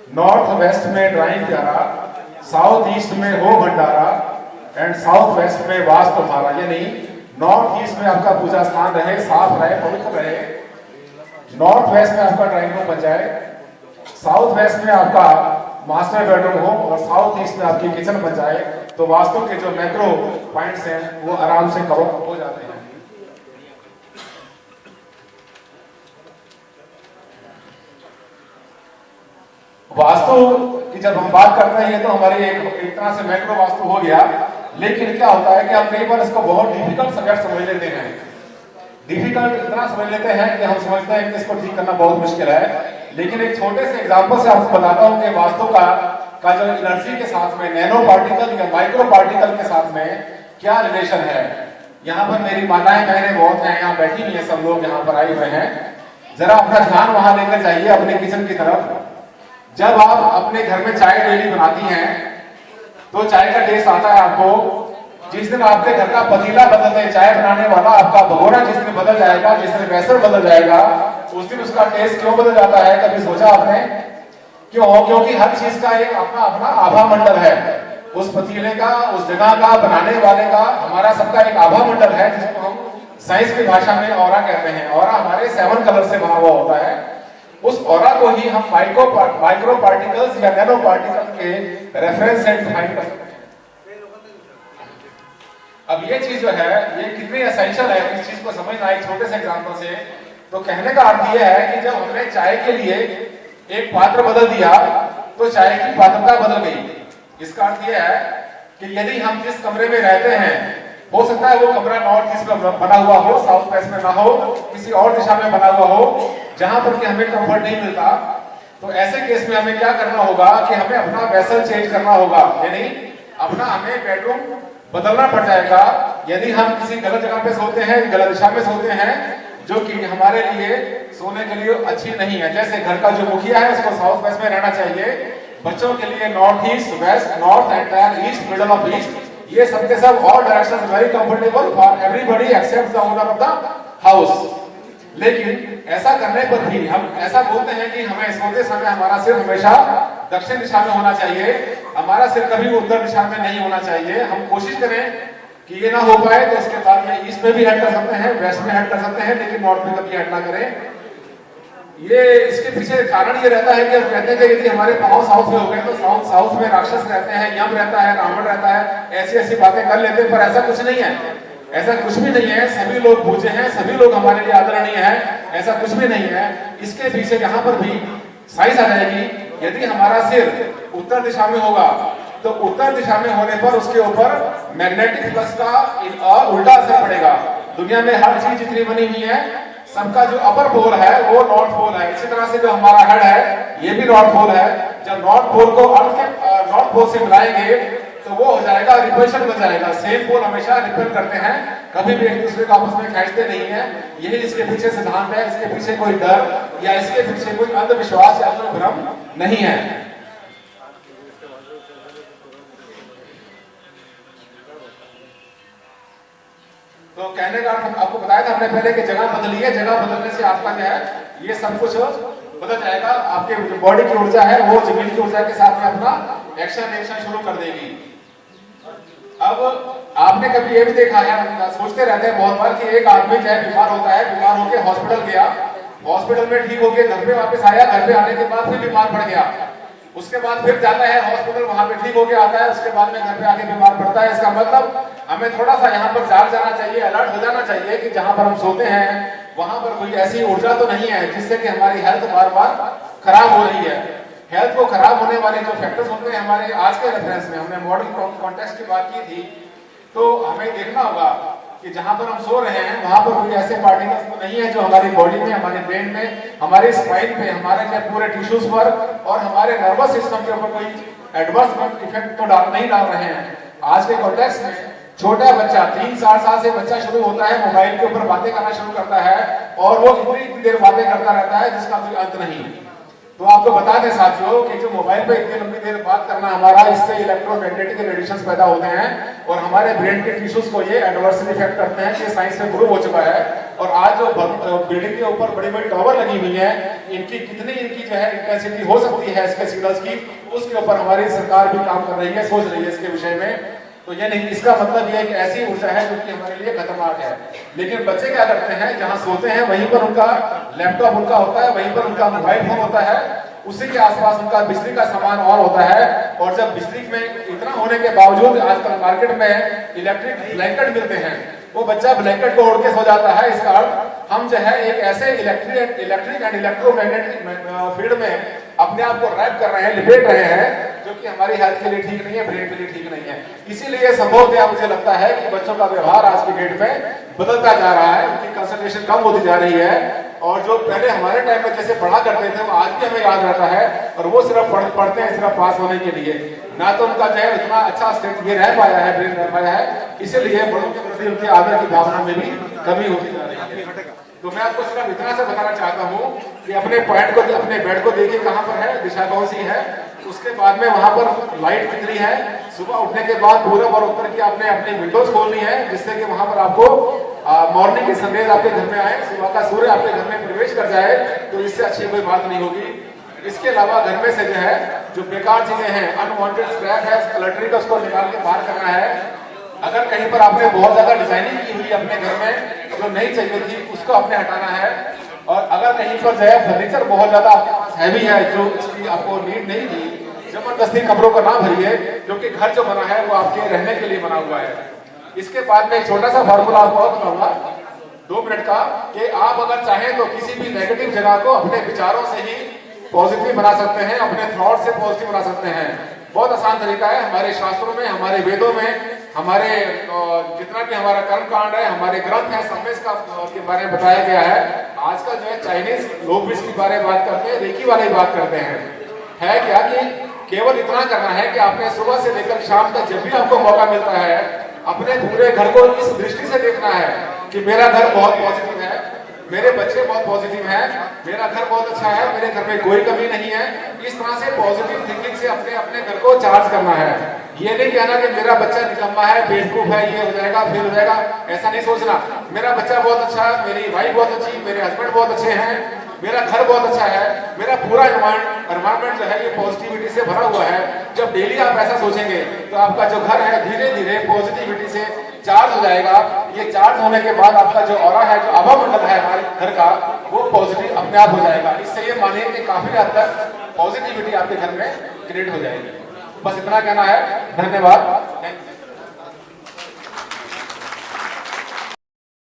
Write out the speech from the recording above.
North west में drawing प्यारा, south east में हो भंडारा एंड साउथ वेस्ट में वास तुम्हारा। यानी नॉर्थ ईस्ट में आपका पूजा स्थान रहे, साफ रहे, पवित्र रहे, नॉर्थ वेस्ट में आपका ड्राइंग रूम बन जाए, साउथ वेस्ट में आपका मास्टर बेडरूम हो और साउथ ईस्ट में आपकी किचन बन जाए, तो वास्तु के जो मैक्रो पॉइंट्स हैं वो आराम से कवर हो जाते हैं। वास्तु की जब हम बात करते हैं ये तो हमारी एक तरह से मैक्रो वास्तु हो गया, लेकिन क्या होता है कि हम कई बार इसको बहुत डिफिकल्ट सब्जेक्ट समझ लेते हैं। डिफिकल्ट इतना समझ लेते हैं कि हम समझते हैं कि इसको ठीक करना बहुत मुश्किल है। लेकिन एक छोटे से एग्जांपल से आपको बताता हूं कि वास्तु का जो एनर्जी के साथ में नैनो पार्टिकल या माइक्रो पार्टिकल के साथ में क्या रिलेशन है। यहाँ पर मेरी माताएं बहनें बहुत हैं, यहाँ बैठी हुई है, सब लोग यहाँ पर आए हुए हैं। जरा अपना ध्यान वहां लेकर जाइए अपने किचन की तरफ। जब आप अपने घर में चाय डेली बनाती हैं तो चाय का टेस्ट आता है आपको। जिस दिन आपके घर का पतीला बदल जाए, चाय बनाने वाला आपका भगोना जिस दिन बदल जाएगा, जिस दिन वैसर बदल जाएगा, उस दिन उसका टेस्ट क्यों बदल जाता है? कभी सोचा आपने क्यों? क्योंकि हर चीज का एक अपना अपना आभा मंडल है। उस पतीले का, उस जगह का, बनाने वाले का, हमारा सबका एक आभा मंडल है जिसको हम साइंस की भाषा में ऑरा कहते हैं। ऑरा हमारे 7 कलर से बना हुआ होता है। उस ऑरा को ही हम माइक्रो पार्टिकल्स या नैनो पार्टिकल के रेफरेंस से डिफाइन कर सकते हैं। अब ये चीज जो है ये कितनी एसेंशियल है इस चीज को समझना एक छोटे से एग्जांपल से। तो कहने का अर्थ ये है कि जब हमने चाय के लिए एक पात्र बदल दिया तो चाय की पात्रता बदल गई। इसका अर्थ ये है कि यदि हम जिस कमरे में रहते हैं, हो सकता है वो कमरा नॉर्थ ईस्ट में बना हुआ हो, साउथ वेस्ट में ना हो, किसी और दिशा में बना हुआ हो जहां पर कि हमें कंफर्ट नहीं मिलता, तो ऐसे केस में हमें क्या करना होगा कि हमें अपना वेसल चेंज करना होगा। यानी अपना हमें बेडरूम बदलना पड़ जाएगा। यदि हम किसी गलत जगह पे सोते हैं, गलत दिशा में सोते हैं, जो कि हमारे लिए सोने के लिए अच्छी नहीं है। जैसे घर का जो मुखिया है उसको साउथ वेस्ट में रहना चाहिए, बच्चों के लिए north east, west, north, entire east, middle of east, ये सब के सब all directions very comfortable for everybody except the owner of the house. लेकिन ऐसा करने पर भी हम ऐसा बोलते हैं कि हमें सोते समय हमारा सिर हमेशा दक्षिण दिशा में होना चाहिए, हमारा सिर कभी उत्तर दिशा में नहीं होना चाहिए। हम कोशिश करें कि ये ना हो पाए तो उसके बाद में ईस्ट में भी हेड कर सकते हैं, वेस्ट में हेड कर सकते हैं, लेकिन नॉर्थ में कभी हेड ना करें। ये इसके पीछे कारण ये रहता है कि हम कहते हैं कि यदि हमारे पांव साउथ में हो गए तो साउथ में राक्षस रहते हैं, यम रहता है, रावण रहता है, ऐसी ऐसी बातें कर लेते हैं। पर ऐसा कुछ नहीं है, ऐसा कुछ भी नहीं है। सभी लोग पूज्य हैं, सभी लोग हमारे लिए आदरणीय हैं, ऐसा कुछ भी नहीं है। इसके पीछे यहाँ पर भी साइंस आ जाएगी। यदि हमारा सिर उत्तर दिशा में होगा तो उत्तर दिशा में होने पर उसके ऊपर मैग्नेटिक फ्लक्स का उल्टा असर पड़ेगा। दुनिया में हर चीज जितनी बनी हुई है सबका जो अपर पोल है वो नॉर्थ पोल है। इसी तरह से जो हमारा हेड है ये भी नॉर्थ पोल है। जब नॉर्थ पोल को अर्थ के नॉर्थ पोल से मिलाएंगे तो वो हो जाएगा रिपल्शन बन जाएगा। सेम पोल हमेशा रिपेल करते हैं, कभी भी एक दूसरे को आपस में खींचते नहीं है। यही इसके पीछे सिद्धांत है। इसके पीछे कोई डर या इसके पीछे कोई अंधविश्वास या कोई भ्रम नहीं है। तो कहने का आपको बताया था हमने पहले कि जगह बदली है, जगह बदलने से आपका क्या है ये सब कुछ बदल जाएगा। आपके जो बॉडी की ऊर्जा है वो जमीन की ऊर्जा के साथ में अपना एक्शन रिएक्शन शुरू कर देगी। अब आपने कभी ये भी देखा है, सोचते रहते हैं बहुत बार कि एक आदमी जो है बीमार होता है, बीमार होकर हॉस्पिटल गया, हॉस्पिटल में ठीक हो गया, घर पे वापस आया, घर पे आने के बाद फिर बीमार पड़ गया, उसके बाद फिर जाता है हॉस्पिटल, वहां पे ठीक हो गया आता है, उसके बाद में घर पे आके बीमार पड़ता है। इसका मतलब हमें थोड़ा सा यहाँ पर जाग जाना चाहिए, अलर्ट हो जाना चाहिए कि जहां पर हम सोते हैं वहां पर कोई ऐसी ऊर्जा तो नहीं है जिससे कि हमारी हेल्थ बार बार खराब हो रही है। हेल्थ को खराब होने वाले जो फैक्टर्स होते हैं हमारे आज के रेफरेंस में, हमने मॉडल कॉन्टेक्स्ट की बात की थी, तो हमें देखना होगा कि जहां पर हम सो रहे हैं वहां पर कोई ऐसे पार्टिकल्स तो नहीं है जो हमारी बॉडी में, हमारे ब्रेन में, हमारे स्पाइन पे, हमारे जो पूरे टिश्यूज पर और हमारे नर्वस सिस्टम के ऊपर कोई एडवर्स इफेक्ट तो नहीं डाल रहे हैं। आज के कॉन्टेक्स्ट में छोटा बच्चा 3-4 साल से बच्चा शुरू होता है, मोबाइल के ऊपर बातें करना शुरू करता है और वो इतनी देर बातें करता रहता है जिसका कोई अंत नहीं। तो आपको बता दें साथियों कि जो मोबाइल पे इतनी लंबी देर बात करना हमारा, इससे इलेक्ट्रोमैग्नेटिक रेडिएशंस पैदा होते हैं और हमारे ब्रेन के टिश्यूज को ये एडवर्सली इफेक्ट करते हैं। ये साइंस में प्रूव हो चुका है। और आज जो बिल्डिंग के ऊपर बड़ी बड़ी टावर लगी हुई है, इनकी कितनी इनकी जो है इंटेंसिटी हो सकती है इसके सिग्नल्स की, उसके ऊपर हमारी सरकार भी काम कर रही है, सोच रही है इसके विषय में। तो ये नहीं, इसका मतलब ये है कि ऐसी ऊर्जा है जो कि हमारे लिए खतरनाक है। लेकिन बच्चे क्या करते हैं, जहां सोते हैं वहीं पर उनका लैपटॉप उनका होता है, वहीं पर उनका मोबाइल फोन होता है, उसी के आसपास उनका बिजली का सामान और होता है। और जब बिजली में इतना होने के बावजूद आजकल मार्केट में इलेक्ट्रिक ब्लैंकेट मिलते हैं, वो बच्चा ब्लैंकेट को ओढ़ के सो जाता है। इसका अर्थ हम जो है एक ऐसे इलेक्ट्रिक एंड इलेक्ट्रोमैग्नेटिक फील्ड में अपने आप को रैप कर रहे हैं, लिपेट रहे हैं, जो कि हमारी हेल्थ के लिए ठीक नहीं है, ब्रेन के लिए ठीक नहीं है। इसीलिए संभवतः मुझे लगता है कि बच्चों का व्यवहार आज के डेट में बदलता जा रहा है, उनकी कंसंट्रेशन कम होती जा रही है। और जो पहले हमारे टाइम में जैसे पढ़ा करते थे वो आज भी हमें याद रहता है, और वो सिर्फ पढ़ते हैं सिर्फ पास होने के लिए, ना तो उनका जो है इतना अच्छा स्टेट ये रह पाया है, ब्रेन रह पाया है। इसीलिए बड़ों के प्रति उनके आदर की भावना में भी कमी होती जा रही है। तो मैं आपको सिर्फ इतना सा बताना चाहता हूँ कि अपने पॉइंट को, अपने बेड को देखिए कहाँ पर है, दिशा कौन सी है, उसके बाद में वहां पर लाइट कितनी है, सुबह उठने के बाद पूरब और उत्तर की आपने अपनी विंडोज खोलनी है, जिससे कि वहां पर आपको मॉर्निंग की सनराइज आपके घर में आए, सुबह का सूर्य आपके घर में प्रवेश कर जाए। तो इससे अच्छी कोई बात नहीं होगी। इसके अलावा घर में से जो है जो बेकार चीजें हैं, अनवांटेड स्क्रैप है, क्लटरिंग का, उसको निकाल के बाहर करना है। अगर कहीं पर आपने बहुत ज्यादा डिजाइनिंग की हुई अपने घर में जो नहीं चाहिए थी, उसको आपने हटाना है। और अगर कहीं पर जो है फर्नीचर बहुत ज्यादा हैवी है, जो इसकी आपको नीड नहीं थी, जबरदस्ती कमरों को ना भरिए, क्योंकि घर जो बना है वो आपके रहने के लिए बना हुआ है। इसके बाद में एक छोटा सा फॉर्मूला आपको और बताऊंगा 2 मिनट का, कि आप अगर चाहें तो किसी भी नेगेटिव जगह को अपने विचारों से ही पॉजिटिव बना सकते हैं, अपने थॉट से पॉजिटिव बना सकते हैं। बहुत आसान तरीका है। हमारे शास्त्रों में, हमारे वेदों में, हमारे जितना भी हमारा कर्म कांड है, हमारे ग्रंथ है, सब में इसका के बारे में बताया गया है। आजकल जो है चाइनीज लोग भी इसके बारे में बात करते हैं, रेकी वाले बात करते हैं। है क्या कि केवल इतना करना है कि आपने सुबह से लेकर शाम तक जब भी आपको मौका मिलता है, अपने पूरे घर को इस दृष्टि से देखना है कि मेरा घर बहुत पॉजिटिव है, मेरे बच्चे बहुत पॉजिटिव हैं, मेरा घर बहुत अच्छा है, मेरे घर में कोई कमी नहीं है। इस तरह से पॉजिटिव थिंकिंग से अपने अपने घर को चार्ज करना है। ये नहीं कहना कि मेरा बच्चा निकम्मा है, बेवकूफ है, ये हो जाएगा फिर हो जाएगा, ऐसा नहीं सोचना। मेरा बच्चा बहुत अच्छा है, मेरी वाइफ बहुत अच्छी, मेरे हस्बैंड बहुत अच्छे हैं, मेरा घर बहुत अच्छा है, मेरा पूरा एनवायरमेंट जो है ये पॉजिटिविटी से भरा हुआ है। जब डेली आप ऐसा सोचेंगे तो आपका जो घर है धीरे धीरे पॉजिटिविटी से चार्ज हो जाएगा। ये चार्ज होने के बाद आपका जो ऑरा है, जो आभा मंडल है हमारे घर का, वो पॉजिटिव अपने आप हो जाएगा। इससे ये मानिए कि काफी हद तक पॉजिटिविटी आपके घर में क्रिएट हो जाएगी। बस इतना कहना है। धन्यवाद।